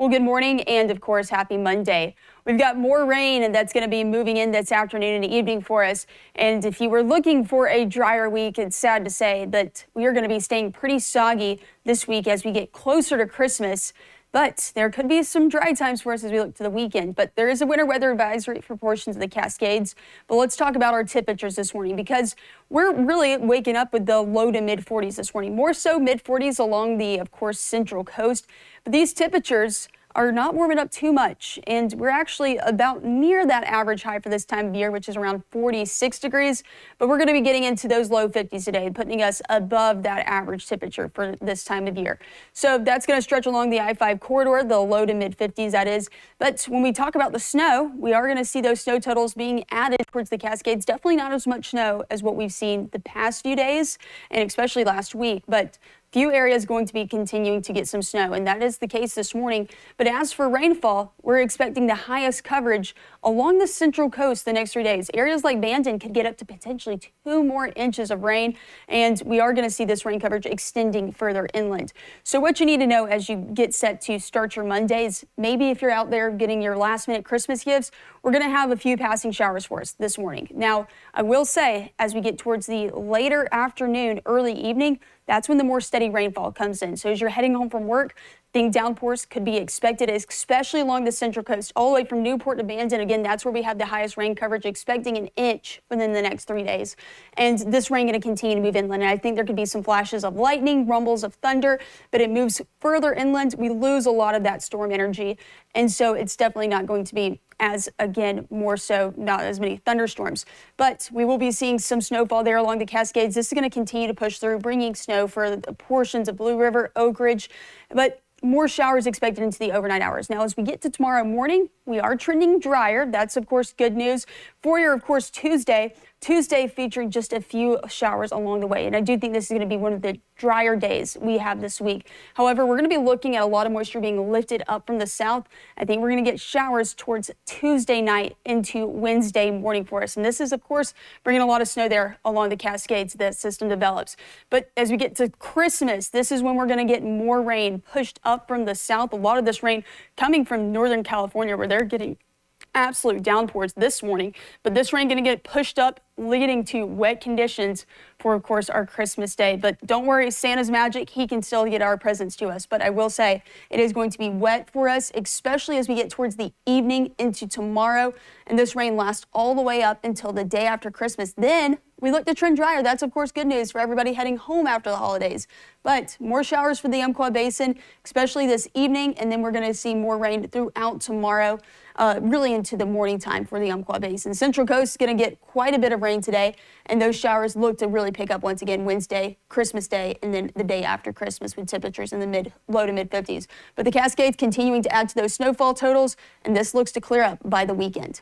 Well, good morning and, of course, happy Monday. We've got more rain and that's going to be moving in this afternoon and evening for us. And if you were looking for a drier week, it's sad to say that we are going to be staying pretty soggy this week as we get closer to Christmas. But there could be some dry times for us as we look to the weekend. But there is a winter weather advisory for portions of the Cascades. But let's talk about our temperatures this morning because we're really waking up with the low to mid 40s this morning. More so mid 40s along the, of course, central coast. But these temperatures are not warming up too much, and we're actually about near that average high for this time of year, which is around 46 degrees, but we're going to be getting into those low 50s today, putting us above that average temperature for this time of year. So that's going to stretch along the I-5 corridor, the low to mid 50s that is. But when we talk about the snow, we are going to see those snow totals being added towards the Cascades. Definitely not as much snow as what we've seen the past few days, and especially last week, but few areas going to be continuing to get some snow, and that is the case this morning. But as for rainfall, we're expecting the highest coverage along the central coast the next 3 days. Areas like Bandon could get up to potentially 2 more inches of rain, and we are going to see this rain coverage extending further inland. So what you need to know as you get set to start your Mondays, maybe if you're out there getting your last minute Christmas gifts, we're going to have a few passing showers for us this morning. Now, I will say as we get towards the later afternoon, early evening, that's when the more steady rainfall comes in. So as you're heading home from work, think downpours could be expected, especially along the central coast, all the way from Newport to Bandon. Again, that's where we have the highest rain coverage, expecting an inch within the next 3 days. And this rain going to continue to move inland. And I think there could be some flashes of lightning, rumbles of thunder, but it moves further inland. We lose a lot of that storm energy. And so it's definitely not going to be as, again, more so not as many thunderstorms. But we will be seeing some snowfall there along the Cascades. This is going to continue to push through, bringing snow for the portions of Blue River, Oak Ridge. But more showers expected into the overnight hours. Now, as we get to tomorrow morning, we are trending drier. That's, of course, good news for your, of course, Tuesday featuring just a few showers along the way. And I do think this is going to be one of the drier days we have this week. However, we're going to be looking at a lot of moisture being lifted up from the south. I think we're going to get showers towards Tuesday night into Wednesday morning for us. And this is, of course, bringing a lot of snow there along the Cascades that system develops. But as we get to Christmas, this is when we're going to get more rain pushed up from the south. A lot of this rain coming from Northern California, where they're getting absolute downpours this morning, but this rain going to get pushed up, leading to wet conditions for, of course, our Christmas day. But don't worry, Santa's magic, he can still get our presents to us. But I will say it is going to be wet for us, especially as we get towards the evening into tomorrow. And this rain lasts all the way up until the day after Christmas. Then we look to trend drier. That's, of course, good news for everybody heading home after the holidays. But more showers for the Umpqua Basin, especially this evening. And then we're going to see more rain throughout tomorrow, really into the morning time for the Umpqua Basin. Central Coast is going to get quite a bit of rain today, and those showers look to really pick up once again Wednesday, Christmas Day, and then the day after Christmas with temperatures in the low to mid 50s. But the Cascades continuing to add to those snowfall totals, and this looks to clear up by the weekend.